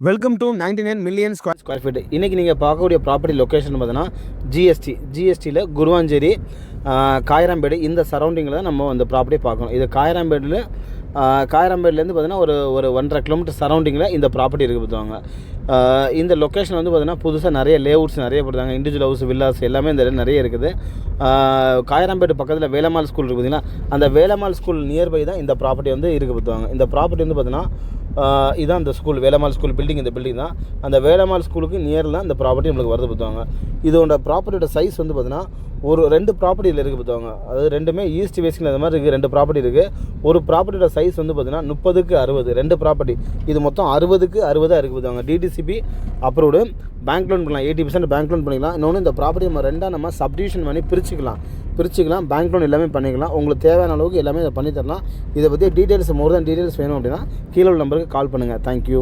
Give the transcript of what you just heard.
Welcome to 99 million square feet. இன்றைக்கி நீங்கள் பார்க்கக்கூடிய ப்ராப்பர்ட்டி லொக்கேஷன் பார்த்தீங்கன்னா ஜிஎஸ்டியில் குருவாஞ்சேரி, காயராம்பேடு இந்த சரௌண்டிங்கில் தான் நம்ம அந்த ப்ராப்பர்ட்டியை பார்க்கணும். இது காயராம்பேடுலேருந்து பார்த்தீங்கன்னா ஒரு 1.5 கிலோமீட்டர் சரௌண்டிங்கில் இந்த ப்ராப்பர்ட்டி இருக்குது பார்த்துவாங்க. இந்த லொக்கேஷன் வந்து பார்த்திங்கன்னா புதுசாக நிறைய லேஅவுட்ஸ் நிறைய போடுறாங்க. இண்டிவிஜுவல் ஹவுஸ், வில்லாஸ் எல்லாமே இந்த இடம் நிறைய இருக்குது. காயராம்பேடு பக்கத்தில் வேலம்மாள் ஸ்கூல் இருக்குது பார்த்திங்கன்னா, அந்த வேலம்மாள் ஸ்கூல் நியர்பை தான் இந்த ப்ராப்பர்ட்டி வந்து இருக்குது பார்த்துவாங்க. இந்த ப்ராப்பர்ட்டி வந்து பார்த்திங்கன்னா இதுதான் இந்த ஸ்கூல், வேலம்மாள் ஸ்கூல் பில்டிங். இந்த பில்டிங் தான் அந்த வேலம்மாள் ஸ்கூலுக்கு நியரில் தான் இந்த ப்ராப்பர்ட்டி நம்மளுக்கு வருது பார்த்துவாங்க. இதோட ப்ராப்பர்ட்டியோட சைஸ் வந்து பார்த்திங்கன்னா ஒரு 2 ப்ராப்பர்ட்டியில் இருக்குது பார்த்துவாங்க. அது ரெண்டுமே ஈஸ்ட் வெஸ்ட்டில் அந்த மாதிரி இருக்குது. 2 ப்ராப்பர்ட்டி இருக்குது. ஒரு ப்ராப்பர்ட்டியோட சைஸ் வந்து பார்த்திங்கன்னா 30க்கு 60, 2 ப்ராப்பர்ட்டி. இது மொத்தம் 60க்கு 60 இருக்குது பார்த்துவாங்க. DTCP approved. பேங்க் லோன் பண்ணலாம், 80% பேங்க் லோன் பண்ணிக்கலாம். இன்னொன்று இந்த ப்ராப்பர்ட்டி நம்ம ரெண்டாக நம்ம சப்டிவிஷன் பண்ணி பிரிச்சுக்கலாம். பேங்க் லோன் எல்லாமே பண்ணிக்கலாம். உங்களுக்கு தேவையான அளவுக்கு எல்லாமே இதை பண்ணித்தரலாம். இதை பற்றி டீட்டெயில்ஸ், மோர் தென் டீட்டெயில்ஸ் வேணும் அப்படின்னா கீழே உள்ள நம்பருக்கு கால் பண்ணுங்கள். தேங்க்யூ.